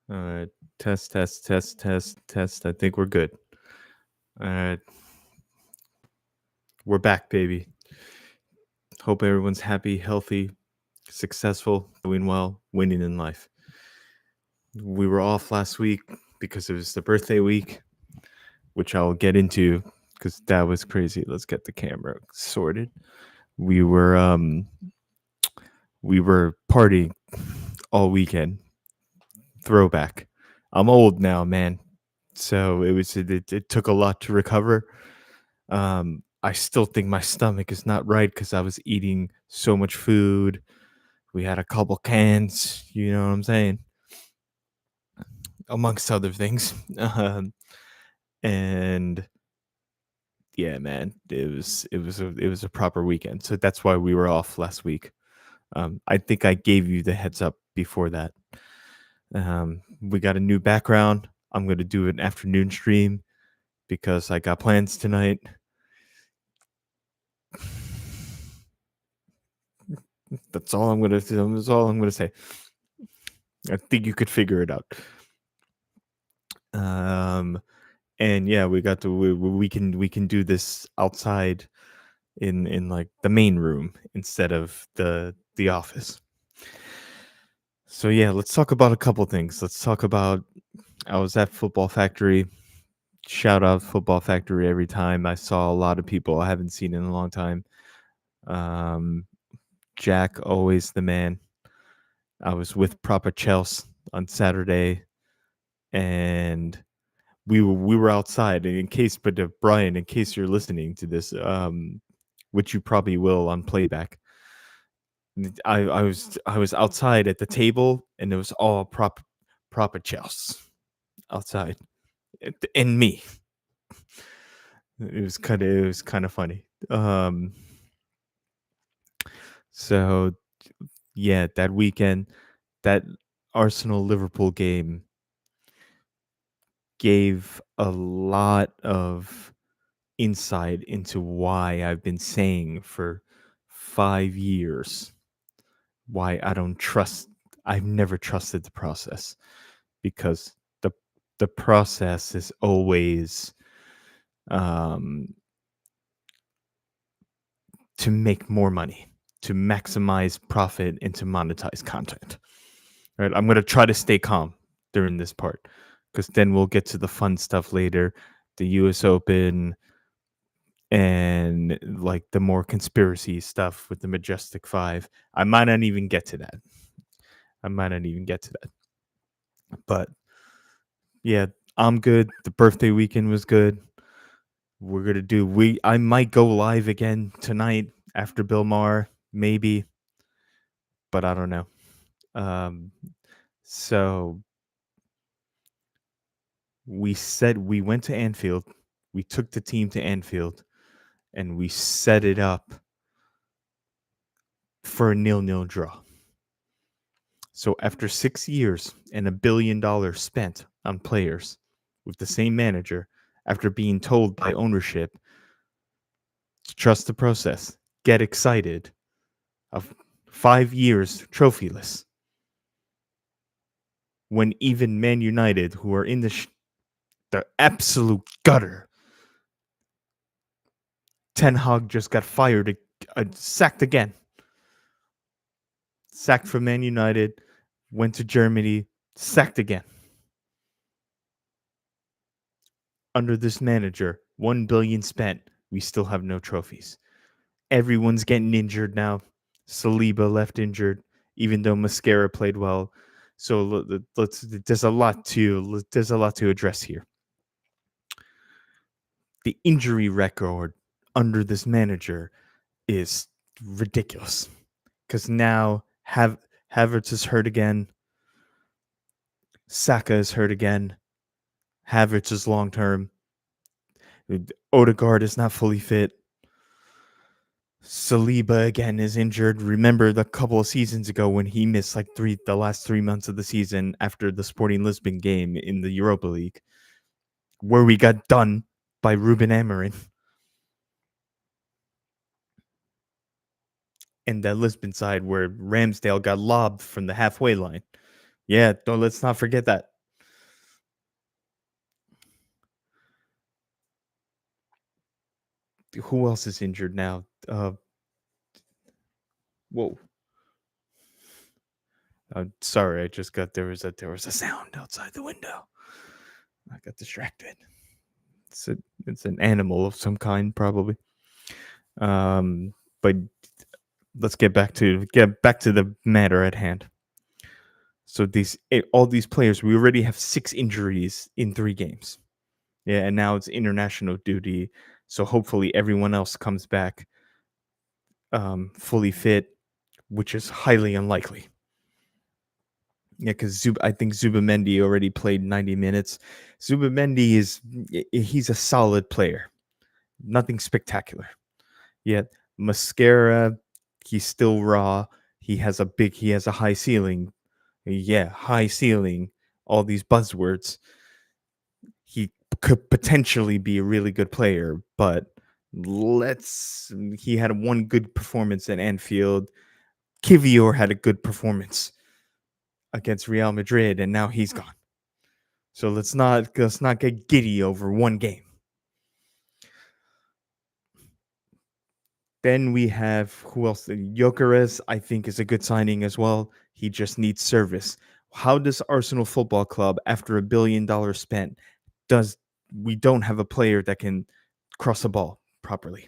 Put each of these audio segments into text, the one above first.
All right. Test, test, test, test, test. I think we're good. All right. We're back, baby. Hope everyone's happy, healthy, successful, doing well, winning in life. We were off last week because it was the birthday week, which I'll get into because that was crazy. Let's get the camera sorted. We were um we were partying all weekend. Throwback. I'm old now, man. So it took a lot to recover. I still think my stomach is not right because I was eating so much food. We had a couple cans, you know what I'm saying, amongst other things. And yeah, man, it was a proper weekend. So that's why we were off last week. I think I gave you the heads up before that. We got a new background. I'm gonna do an afternoon stream because I got plans tonight. That's all I'm gonna. That's all I'm gonna say. I think you could figure it out. And yeah, we can do this outside in like the main room instead of the office. So yeah, let's talk about a couple things. Let's talk about I was at Football Factory. Shout out Football Factory every time. I saw a lot of people I haven't seen in a long time. Um, Jack, always the man. I was with Proper Chelsea on Saturday, and we were outside. And in case, but Brian, in case you're listening to this, which you probably will on playback, I was outside at the table, and it was all Proper Chelsea outside, and me. It was kind of funny. So yeah, that weekend, that Arsenal Liverpool game gave a lot of insight into why I've been saying for 5 years why I've never trusted the process, because the process is always um, to make more money, to maximize profit, and to monetize content. Right? I'm gonna try to stay calm during this part because then we'll get to the fun stuff later, the U.S. Open, and like the more conspiracy stuff with the Majestic 5. I might not even get to that. But yeah, I'm good. The birthday weekend was good. We're gonna do I might go live again tonight after Bill Maher, maybe, but I don't know. Um, so we went to Anfield. We took the team to Anfield, and we set it up for a 0-0 draw. So after 6 years and $1 billion spent on players with the same manager, after being told by ownership to trust the process, get excited, of 5 years trophyless, when even Man United, who are in the absolute gutter, Ten Hag just got fired, sacked again. Sacked from Man United, went to Germany, sacked again. Under this manager, 1 billion spent, we still have no trophies. Everyone's getting injured now. Saliba left injured, even though Mascara played well. So there's a lot to address here. The injury record under this manager is ridiculous, because now Havertz is hurt again. Saka is hurt again. Havertz is long term. Odegaard is not fully fit. Saliba again is injured. Remember the couple of seasons ago when he missed like the last 3 months of the season after the Sporting Lisbon game in the Europa League, where we got done by Ruben Amorim. And that Lisbon side where Ramsdale got lobbed from the halfway line. Yeah, let's not forget that. Who else is injured now? Whoa. Sorry, I just got there was a sound outside the window. I got distracted. It's it's an animal of some kind, probably. But let's get back to the matter at hand. So all these players, we already have 6 injuries in 3 games. Yeah, and now it's international duty. So hopefully everyone else comes back fully fit, which is highly unlikely. Yeah, because I think Zubamendi already played 90 minutes. Zubamendi he's a solid player, nothing spectacular. Yet Mascara, he's still raw. He has a high ceiling. Yeah, high ceiling. All these buzzwords. He could potentially be a really good player, but he had one good performance at Anfield. Kivior had a good performance against Real Madrid, and now he's gone. So let's not get giddy over one game. Then we have who else? Gyökeres, I think, is a good signing as well. He just needs service. How does Arsenal Football Club, after $1 billion spent, we don't have a player that can cross a ball properly?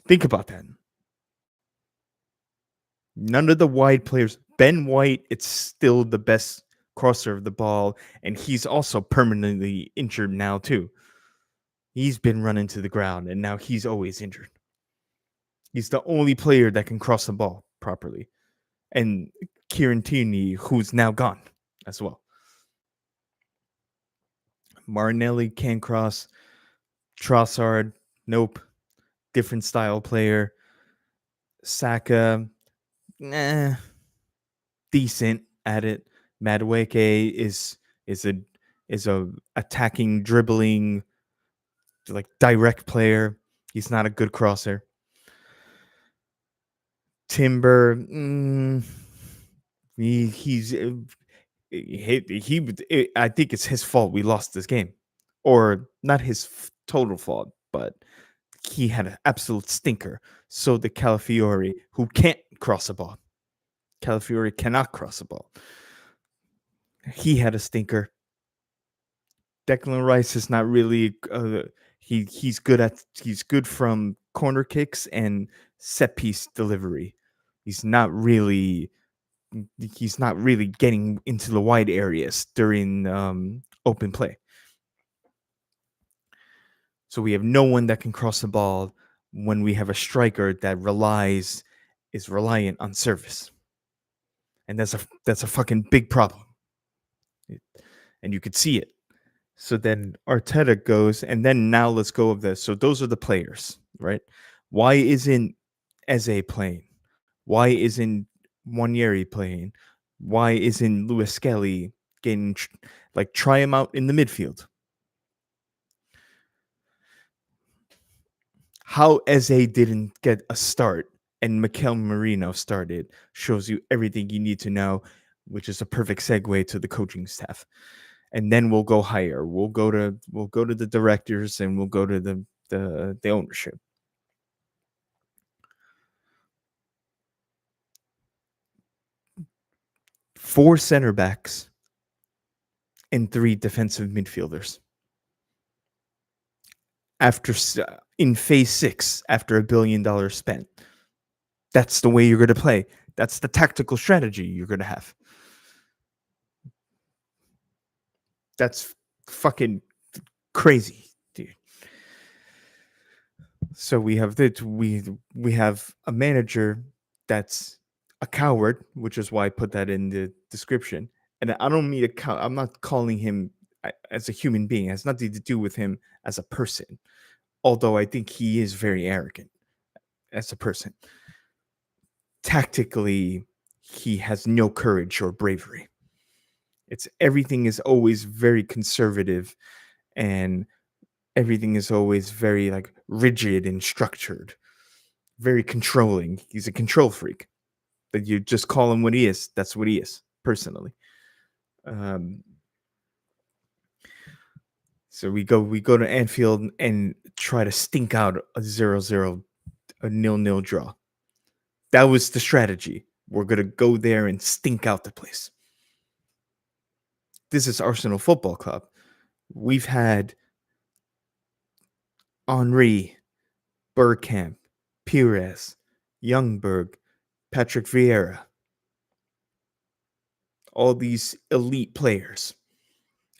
Think about that. None of the wide players. Ben White, it's still the best crosser of the ball, and he's also permanently injured now too. He's been running to the ground, and now he's always injured. He's the only player that can cross the ball properly. And Kieran Tierney, who's now gone as well. Martinelli can cross. Trossard, nope. Different style player. Saka, decent at it. Madueke is a attacking, dribbling, like direct player. He's not a good crosser. Timber, he's I think it's his fault we lost this game, or not his total fault, but he had an absolute stinker. So did Calafiori, who can't cross a ball. Calafiori cannot cross a ball. He had a stinker. Declan Rice is not really. He's good from corner kicks and set piece delivery. He's not really getting into the wide areas during open play. So we have no one that can cross the ball when we have a striker that is reliant on service. And that's a fucking big problem. And you could see it. So then Arteta goes, and then now let's go of this. So those are the players, right? Why isn't Eze playing? Why isn't Wanyeri playing? Why isn't Lewis Skelly getting try him out in the midfield? How Eze didn't get a start and Mikel Merino started shows you everything you need to know, which is a perfect segue to the coaching staff. And then we'll go higher. We'll go to the directors, and we'll go to the ownership. Four center backs and 3 defensive midfielders. In phase 6, after $1 billion spent, that's the way you're going to play. That's the tactical strategy you're going to have. That's fucking crazy, dude. So we have we have a manager that's a coward, which is why I put that in the description. And I don't mean I'm not calling him as a human being. It has nothing to do with him as a person. Although I think he is very arrogant as a person. Tactically, he has no courage or bravery. Everything is always very conservative, and everything is always very rigid and structured, very controlling. He's a control freak. That you just call him what he is. That's what he is, personally. So we go to Anfield, and try to stink out a 0-0, a 0-0 draw. That was the strategy. We're going to go there and stink out the place. This is Arsenal Football Club. We've had Henri, Bergkamp, Pires, Youngberg, Patrick Vieira. All these elite players.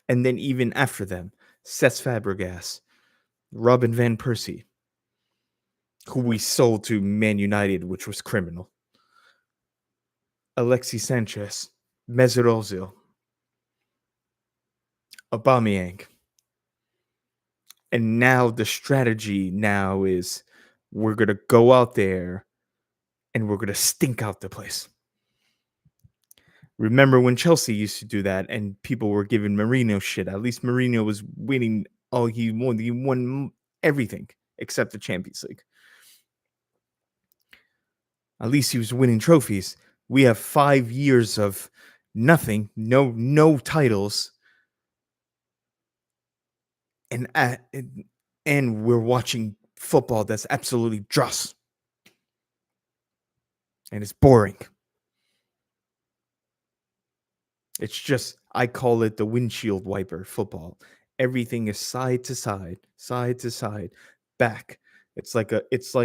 And then even after them, Cesc Fabregas, Robin van Persie, who we sold to Man United, which was criminal. Alexis Sanchez, Mesut Ozil, Aubameyang. And now the strategy now is we're going to go out there and we're going to stink out the place. Remember when Chelsea used to do that and people were giving Mourinho shit? At least Mourinho was winning. Oh, he won everything except the Champions League. At least he was winning trophies. We have 5 years of nothing, no titles, and we're watching football that's absolutely dross, and it's boring. It's just, I call it the windshield wiper football. Everything is side to side, back. It's like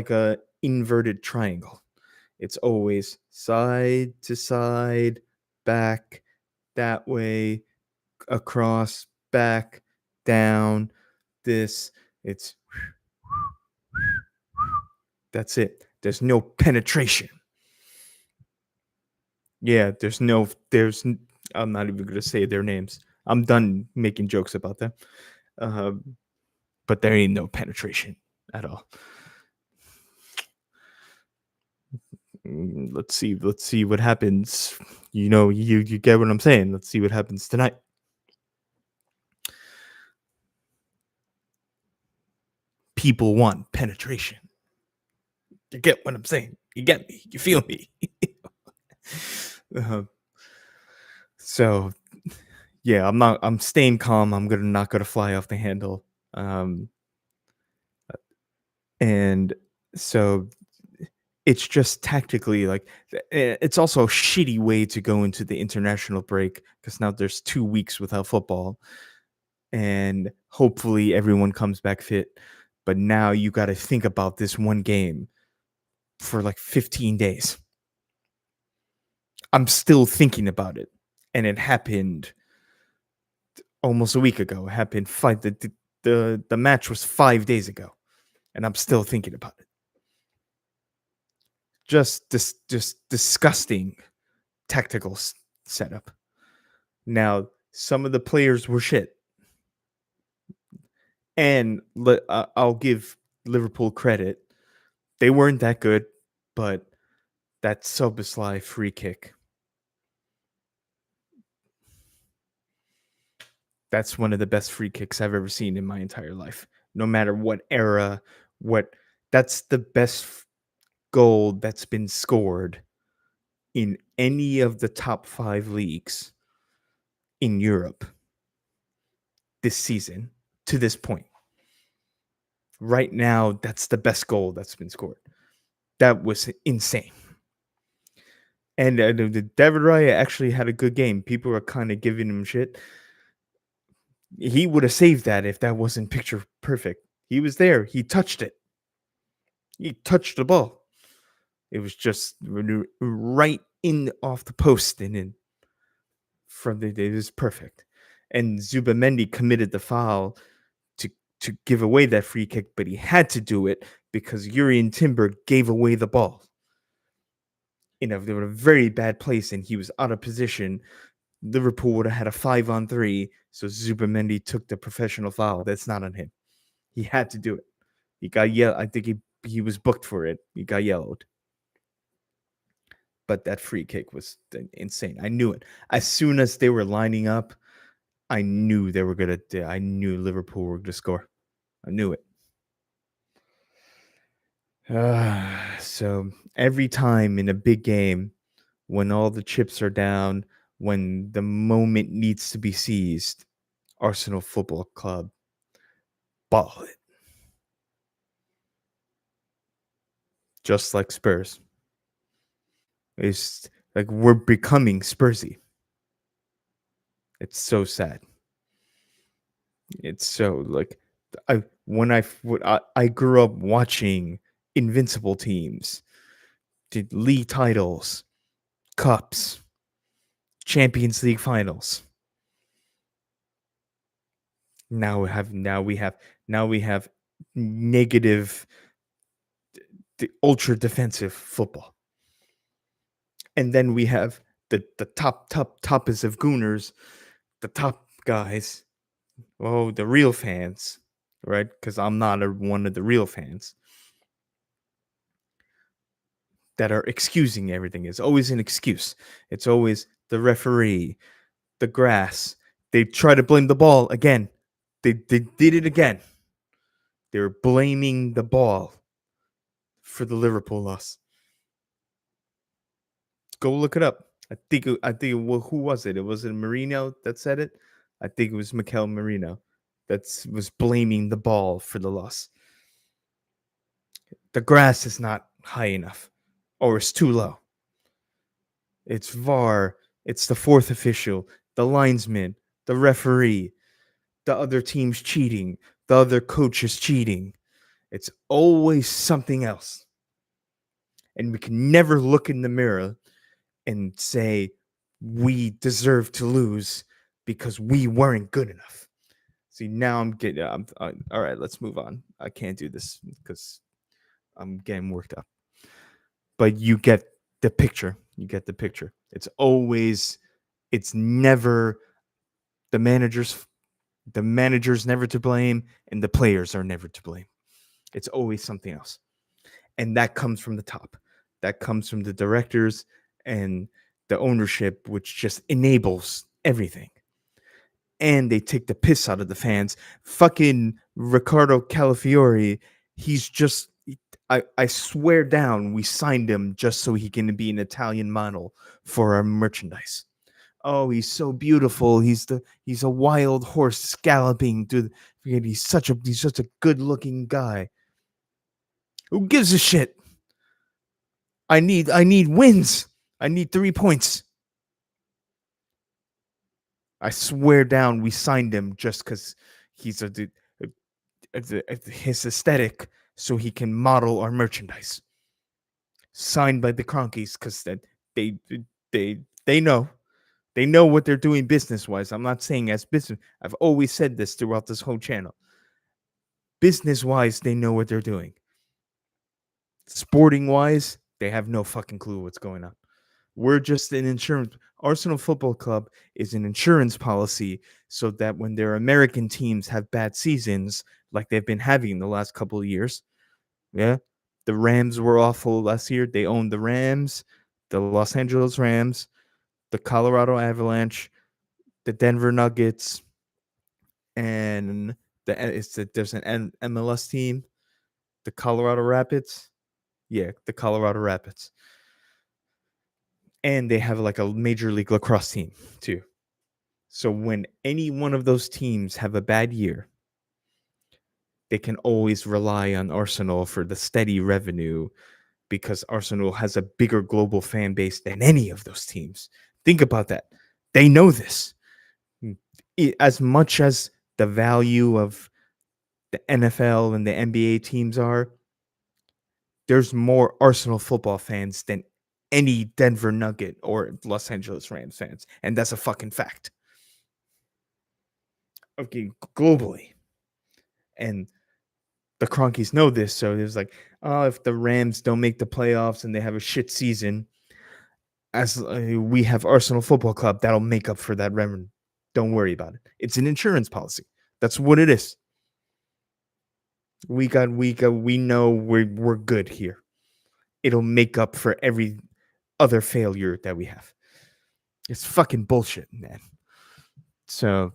a inverted triangle. It's always side to side, back, that way, across, back, down, this. It's that's it. There's no penetration. Yeah, I'm not even going to say their names. I'm done making jokes about them. But there ain't no penetration at all. Let's see what happens. You get what I'm saying. Let's see what happens tonight. People want penetration. You get what I'm saying? You get me? You feel me? So, yeah, I'm staying calm. I'm not gonna fly off the handle. And so it's just tactically like it's also a shitty way to go into the international break because now there's 2 weeks without football, and hopefully everyone comes back fit. But now you got to think about this one game for like 15 days. I'm still thinking about it, and it happened almost a week ago. It happened the match was 5 days ago, and I'm still thinking about it. Just disgusting tactical setup. Now, some of the players were shit, and I'll give Liverpool credit. They weren't that good, but that Szoboszlai free kick, that's one of the best free kicks I've ever seen in my entire life. No matter what era, that's the best goal that's been scored in any of the top 5 leagues in Europe this season to this point. Right now, that's the best goal that's been scored. That was insane. And David Raya actually had a good game. People are kind of giving him shit. He would have saved that if that wasn't picture perfect. He was there. He touched it. He touched the ball. It was just right in off the post and in from it was perfect. And Zubamendi committed the foul to give away that free kick, but he had to do it because Jurrien Timber gave away the ball in a very bad place, and he was out of position. Liverpool would have had a 5-on-3, so Zubamendi took the professional foul. That's not on him. He had to do it. He got yelled. I think he was booked for it. He got yellowed. But that free kick was insane. I knew it. As soon as they were lining up, I knew they were going to. I knew Liverpool were going to score. I knew it. So every time in a big game, when all the chips are down, when the moment needs to be seized, Arsenal Football Club, ball it. just like Spurs. It's like we're becoming Spursy. It's so sad. It's so like I grew up watching invincible teams, did league titles, cups, Champions League finals. Now we have negative, ultra defensive football, and then we have the toppest of gooners, the top guys. Oh, the real fans, right? Because I'm not one of the real fans that are excusing everything. It's always an excuse. It's always the referee, the grass. They try to blame the ball again. They did it again. They're blaming the ball for the Liverpool loss. Go look it up. Who was it? It was it Marino that said it. I think it was Mikel Marino that was blaming the ball for the loss. The grass is not high enough, or it's too low. It's VAR. It's the fourth official, the linesman, the referee, the other team's cheating, the other coach is cheating. It's always something else. And we can never look in the mirror and say we deserve to lose because we weren't good enough. See, now I'm getting. All right, let's move on. I can't do this because I'm getting worked up. But you get the picture. You get the picture. It's never the managers. The manager's never to blame, and the players are never to blame. It's always something else. And that comes from the top. That comes from the directors and the ownership, which just enables everything. And they take the piss out of the fans. Fucking Riccardo Calafiori, he's just, I swear down, we signed him just so he can be an Italian model for our merchandise. Oh, he's so beautiful. He's a wild horse galloping through. He's such a good looking guy. Who gives a shit? I need wins. I need 3 points. I swear down, we signed him just because he's his aesthetic, so he can model our merchandise. Signed by the Cronkies because they know what they're doing business wise. I'm not saying as business. I've always said this throughout this whole channel. Business wise, they know what they're doing. Sporting wise, they have no fucking clue what's going on. We're just an insurance. Arsenal Football Club is an insurance policy so that when their American teams have bad seasons, like they've been having the last couple of years, yeah, the Rams were awful last year. They owned the Rams, the Los Angeles Rams, the Colorado Avalanche, the Denver Nuggets, and there's an MLS team, the Colorado Rapids. Yeah, the Colorado Rapids. And they have like a major league lacrosse team too. So when any one of those teams have a bad year, they can always rely on Arsenal for the steady revenue because Arsenal has a bigger global fan base than any of those teams. Think about that. They know this. As much as the value of the NFL and the NBA teams are, there's more Arsenal football fans than any Denver Nugget or Los Angeles Rams fans. And that's a fucking fact. Okay, globally. And the Cronkies know this. So it was like, oh, if the Rams don't make the playoffs and they have a shit season, as we have Arsenal Football Club, that'll make up for that revenue. Don't worry about it. It's an insurance policy. That's what it is. We know we're good here. It'll make up for every other failure that we have. It's fucking bullshit, man. So,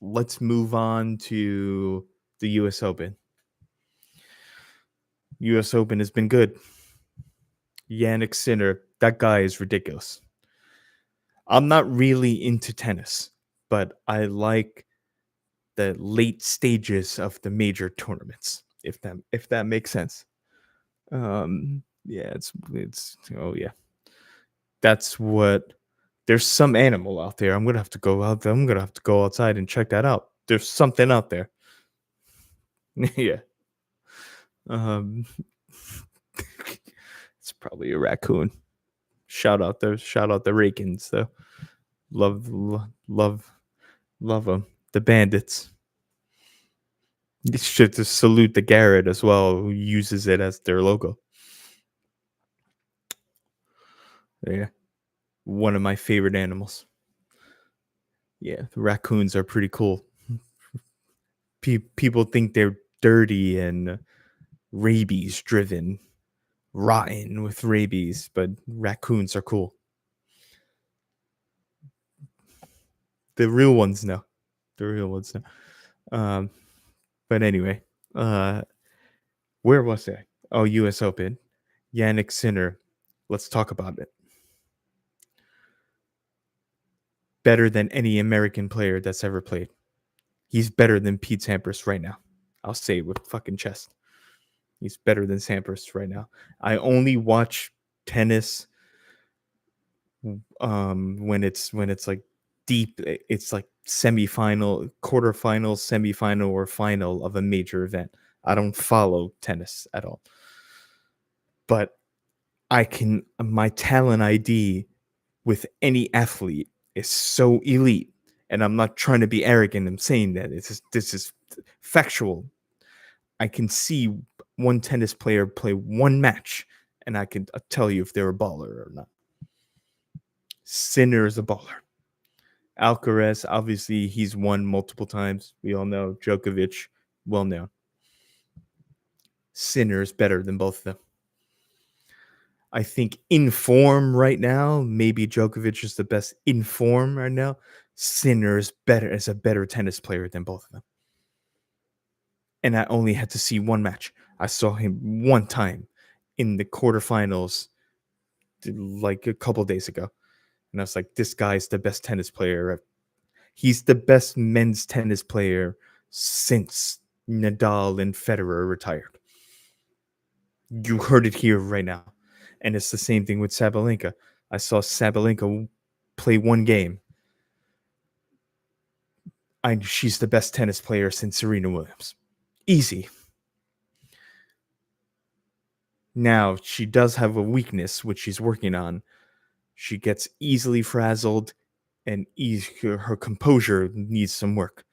let's move on to the U.S. Open. U.S. Open has been good. Yannick Sinner, that guy is ridiculous. I'm not really into tennis, but I like the late stages of the major tournaments. if that makes sense. Yeah, it's oh yeah. That's what there's some animal out there. I'm gonna have to go out there. I'm gonna have to go outside and check that out. There's something out there. Yeah. Um it's probably a raccoon. Shout out the Rakins though. Love love them. The bandits. You should just salute the Garrett as well, who uses it as their logo. Yeah. One of my favorite animals. Yeah, the raccoons are pretty cool. People think they're dirty and rabies driven, rotten with rabies, but raccoons are cool. The real ones know. The real ones know. Um, but anyway, uh, where was I? Oh, U.S. Open. Yannick Sinner. Let's talk about it. Better than any American player that's ever played. He's better than Pete Sampras right now. I'll say it with fucking chest. He's better than Sampras right now. I only watch tennis when it's like deep, it's like semifinal, quarterfinal, semifinal, or final of a major event. I don't follow tennis at all. But my talent ID with any athlete is so elite. And I'm not trying to be arrogant. I'm saying that this is factual. I can see one tennis player play one match, and I can tell you if they're a baller or not. Sinner is a baller. Alcaraz, obviously, he's won multiple times. We all know Djokovic, well known. Sinner is better than both of them. I think in form right now, maybe Djokovic is the best in form right now. Sinner is a better tennis player than both of them. And I only had to see one match. I saw him one time in the quarterfinals like a couple days ago. And I was like, this guy's the best tennis player. He's the best men's tennis player since Nadal and Federer retired. You heard it here right now. And it's the same thing with Sabalenka. I saw Sabalenka play one game. She's the best tennis player since Serena Williams. Easy. Now, she does have a weakness, which she's working on. She gets easily frazzled, and her composure needs some work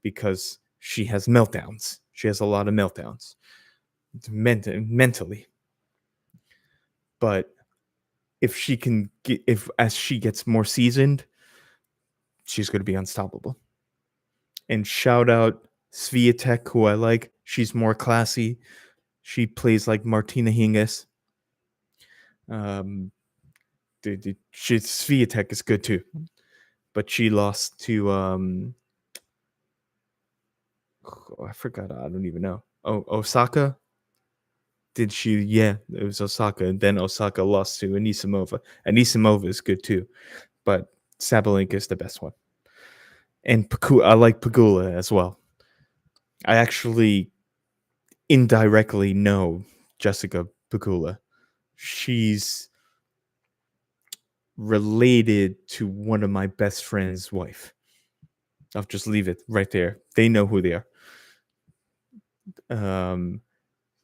because she has meltdowns. She has a lot of meltdowns mentally. But if as she gets more seasoned, she's going to be unstoppable. And shout out Swiatek, who I like. She's more classy. She plays like Martina Hingis. Swiatek is good too, but she lost to I forgot. I don't even know. Oh, Osaka. Did she? Yeah, it was Osaka, and then Osaka lost to Anisimova. Anisimova is good too, but Sabalenka is the best one. And I like Pegula as well. I actually indirectly know Jessica Pegula. She's related to one of my best friend's wife. I'll just leave it right there. They know who they are.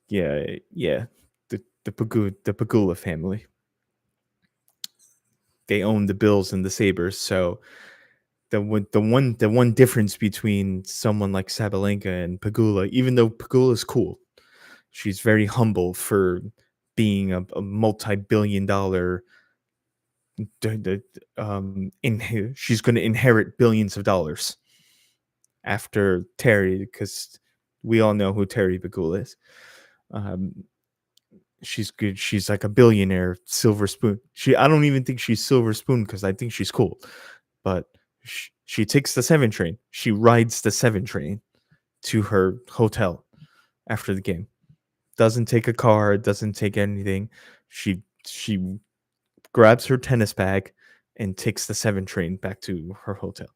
Yeah. The Pegula family. They own the Bills and the Sabres, so the one difference between someone like Sabalenka and Pegula, even though Pegula is cool, she's very humble for being a multi-billion-dollar. She's going to inherit billions of dollars after Terry, because we all know who Terry Pegula is. She's good. She's like a billionaire, silver spoon. I don't even think she's silver spoon because I think she's cool, but she takes the 7 train. She rides the 7 train to her hotel after the game. Doesn't take a car. Doesn't take anything. She grabs her tennis bag and takes the 7 train back to her hotel.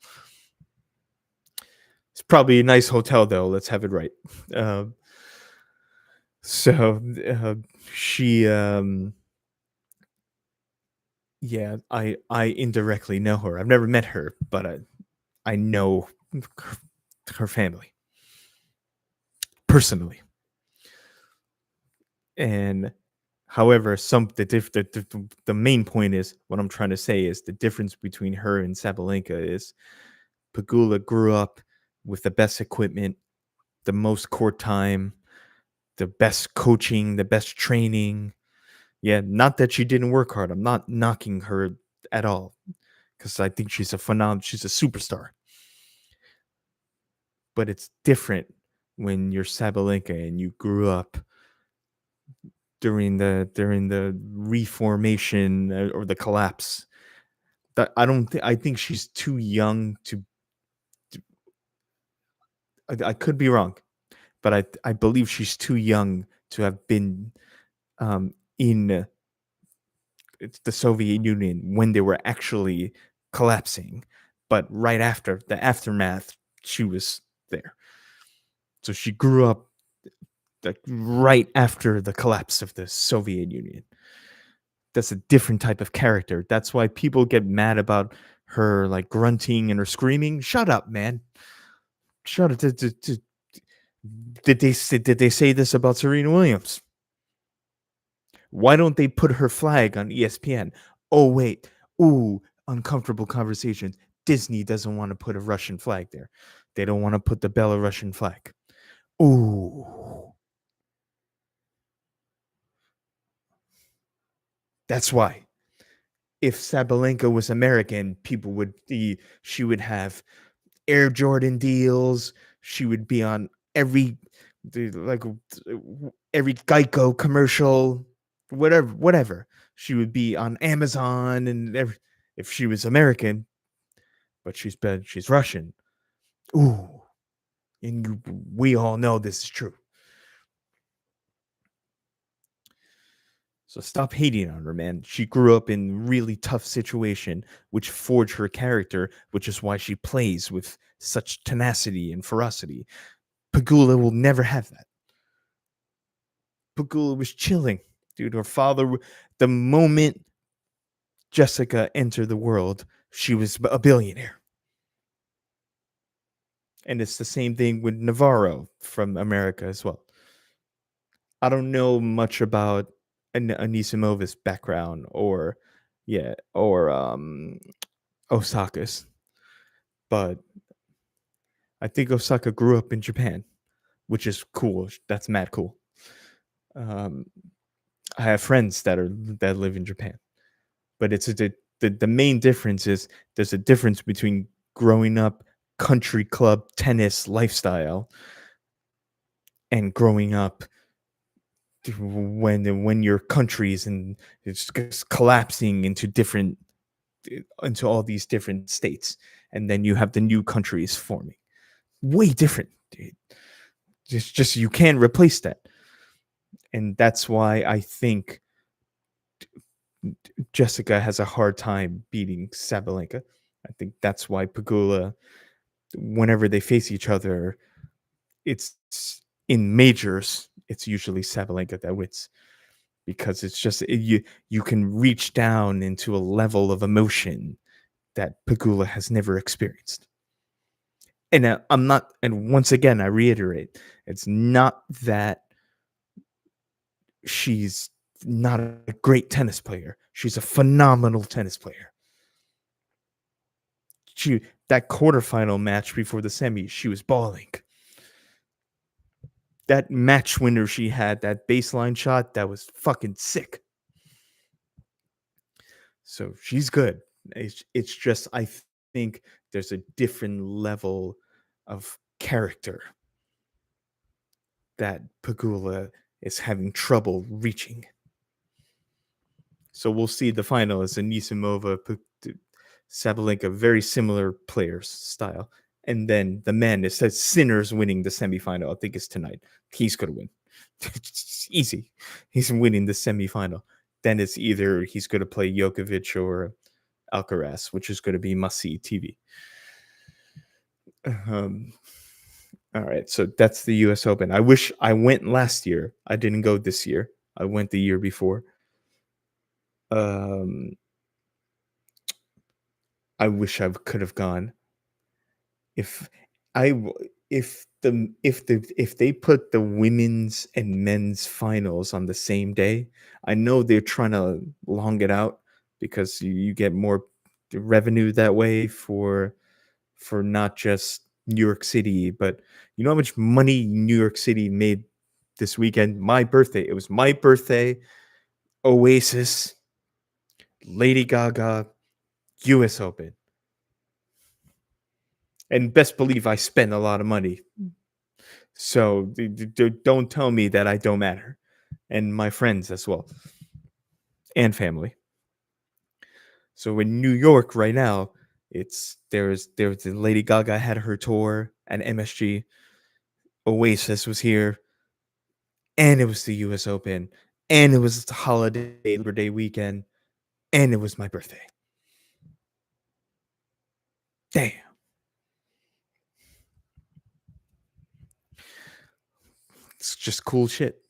It's probably a nice hotel though. Let's have it right. So, she, yeah, I indirectly know her. I've never met her, but I know her her family personally. And however, the main point is what I'm trying to say is the difference between her and Sabalenka is Pagula grew up with the best equipment, the most court time, the best coaching, the best training. Yeah, not that she didn't work hard. I'm not knocking her at all because I think she's a superstar. But it's different when you're Sabalenka and you grew up during the reformation or the collapse. That I think she's too young to I could be wrong, but I believe she's too young to have been in it's the Soviet Union when they were actually collapsing, but right after the aftermath, she was there. So she grew up like right after the collapse of the Soviet Union. That's a different type of character. That's why people get mad about her like grunting and her screaming. Shut up, man. Shut up. Did they say this about Serena Williams? Why don't they put her flag on ESPN? Oh wait. Ooh, uncomfortable conversations. Disney doesn't want to put a Russian flag there. They don't want to put the Belarusian flag. Ooh. That's why. If Sabalenka was American, people would be she would have Air Jordan deals. She would be on every like every Geico commercial, whatever. She would be on Amazon and if she was American, but she's Russian. Ooh, and we all know this is true. So stop hating on her, man. She grew up in really tough situation, which forged her character, which is why she plays with such tenacity and ferocity. Pagula will never have that. Pagula was chilling, dude. Her father, the moment Jessica entered the world, she was a billionaire. And it's the same thing with Navarro from America as well. I don't know much about Anisimova's background or, yeah, or Osaka's, but I think Osaka grew up in Japan, which is cool. That's mad cool. Um, I have friends that live in Japan, but the main difference is there's a difference between growing up country club tennis lifestyle and growing up when your countries and it's just collapsing into all these different states, and then you have the new countries forming. Way different, dude. Just you can't replace that, and that's why I think Jessica has a hard time beating Sabalenka. I think that's why Pagula, whenever they face each other, it's in majors. It's usually Sabalenka that wins because it's just you can reach down into a level of emotion that Pagula has never experienced. And I'm not. And once again, I reiterate, it's not that she's not a great tennis player. She's a phenomenal tennis player. She that quarterfinal match before the semi, she was balling. That match winner she had, that baseline shot, that was fucking sick. So she's good. It's just I think there's a different level of character that Pagula is having trouble reaching. So we'll see the final as Anisimova, Sabalenka, very similar players style. And then the man is says Sinners winning the semifinal. I think it's tonight. He's gonna win. It's easy. He's winning the semifinal. Then it's either he's gonna play Djokovic or Alcaraz, which is gonna be must see TV. Um, All right, so that's the US Open. I wish I went last year. I didn't go this year. I went the year before. Um, I wish I could have gone. If I w- if they put the women's and men's finals on the same day, I know they're trying to long it out because you get more revenue that way for not just New York City, but you know how much money New York City made this weekend? My birthday. It was my birthday. Oasis, Lady Gaga, US Open. And best believe I spent a lot of money. So don't tell me that I don't matter. And my friends as well, and family. So in New York right now, there's Lady Gaga had her tour at MSG. Oasis was here, and it was the US Open, and it was the holiday Labor Day weekend, and it was my birthday. Damn. It's just cool shit.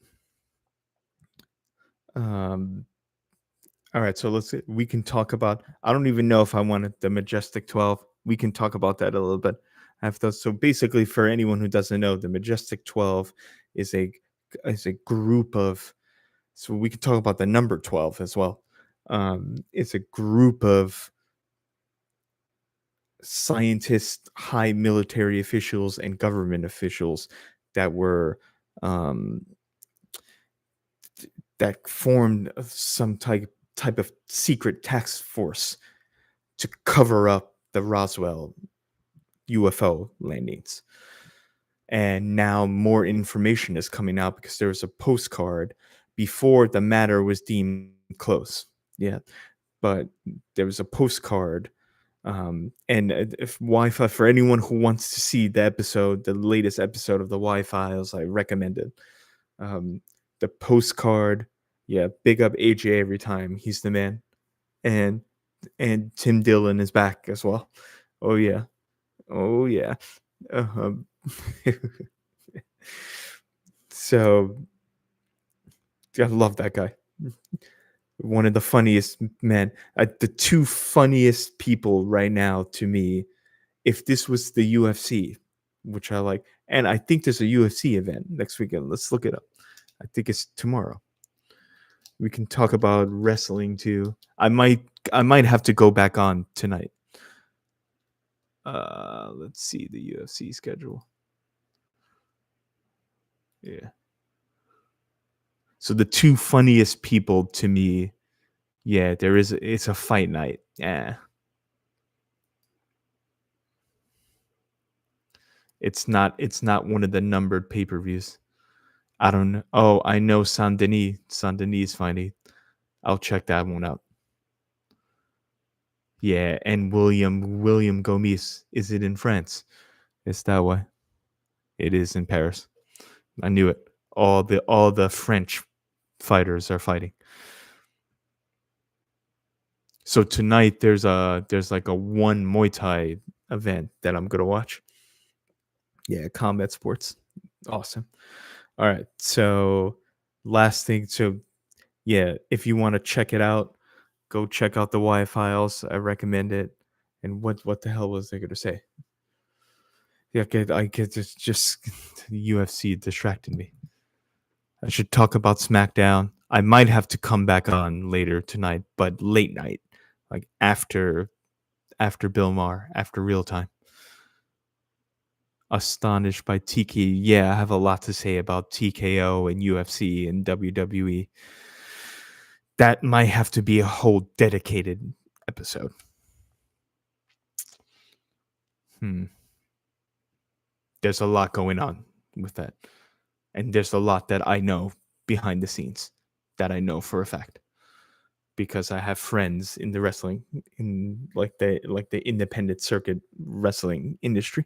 Um all right, so we can talk about I don't even know if I wanted the Majestic 12. We can talk about that a little bit. I have those. So basically for anyone who doesn't know, the Majestic 12 is a group of so we can talk about the number 12 as well. It's a group of scientists, high military officials, and government officials that were um, that formed some type of secret task force to cover up the Roswell UFO landings. And now more information is coming out because there was a postcard before the matter was deemed close. Yeah, but there was a postcard. And if Wi-Fi for anyone who wants to see the latest episode of the Wi-Files, I recommend it. Um, the postcard, yeah, big up AJ every time. He's the man, and Tim Dillon is back as well. Oh yeah, oh yeah. Um, so I love that guy. One of the funniest man. The two funniest people right now to me. If this was the UFC, which I like, and I think there's a UFC event next weekend. Let's look it up. I think it's tomorrow. We can talk about wrestling too. I might have to go back on tonight. Let's see the UFC schedule. Yeah. So the two funniest people to me, yeah, it's a fight night. Yeah. It's not one of the numbered pay-per-views. I don't know. Oh, I know Saint Denis. Saint Denis is fighting. I'll check that one out. Yeah, and William Gomis. Is it in France? It's that way. It is in Paris. I knew it. All the French fighters are fighting. So tonight there's like a one Muay Thai event that I'm gonna watch. Yeah, combat sports. Awesome. All right. So last thing. So yeah, if you want to check it out, go check out the Y files. I recommend it. And what the hell was I gonna say? Yeah, I get just the UFC distracted me. I should talk about SmackDown. I might have to come back on later tonight, but late night, like after Bill Maher, after real time. Astonished by TK. Yeah, I have a lot to say about TKO and UFC and WWE. That might have to be a whole dedicated episode. There's a lot going on with that. And there's a lot that I know behind the scenes that I know for a fact because I have friends in the wrestling in like the independent circuit wrestling industry.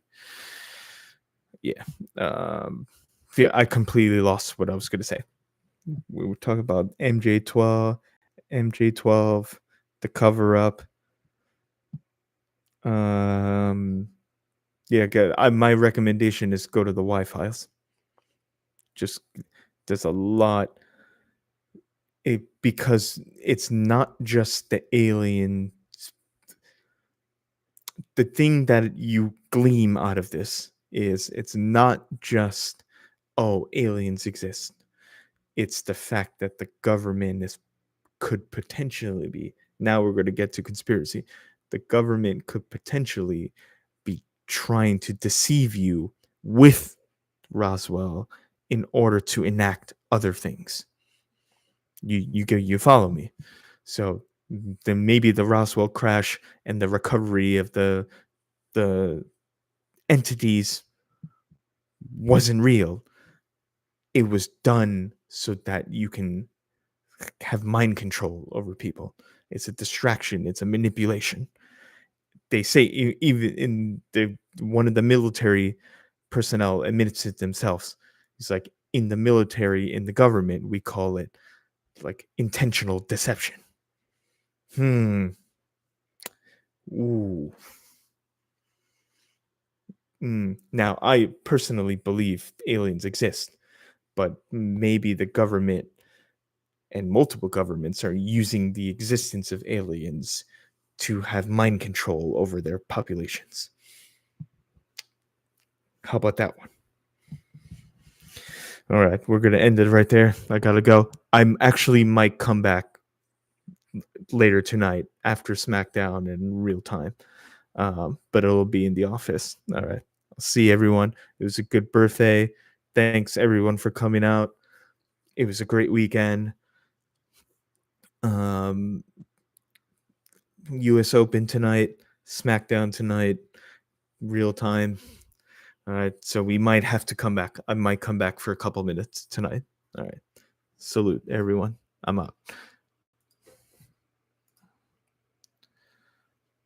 Yeah. Um yeah, I completely lost what I was going to say. We were talking about MJ12, the cover up. Um Yeah, my recommendation is go to the Y-Files. Just there's a lot because it's not just the alien. The thing that you gleam out of this is it's not just, oh, aliens exist. It's the fact that the government could potentially be. Now we're going to get to conspiracy. The government could potentially be trying to deceive you with Roswell in order to enact other things. You follow me? So then maybe the Roswell crash and the recovery of the entities wasn't real. It was done so that you can have mind control over people. It's a distraction. It's a manipulation. They say even in the one of the military personnel admits it themselves. It's like in the military, in the government, we call it like intentional deception. Hmm. Ooh. Now, I personally believe aliens exist, but maybe the government and multiple governments are using the existence of aliens to have mind control over their populations. How about that one? All right, we're gonna end it right there. I gotta go. I'm actually might come back later tonight after SmackDown in real time, but it'll be in the office. All right, I'll see everyone. It was a good birthday. Thanks everyone for coming out. It was a great weekend. Um, U.S. Open tonight, SmackDown tonight, real time. All right, so we might have to come back. I might come back for a couple minutes tonight. All right, salute everyone. I'm out.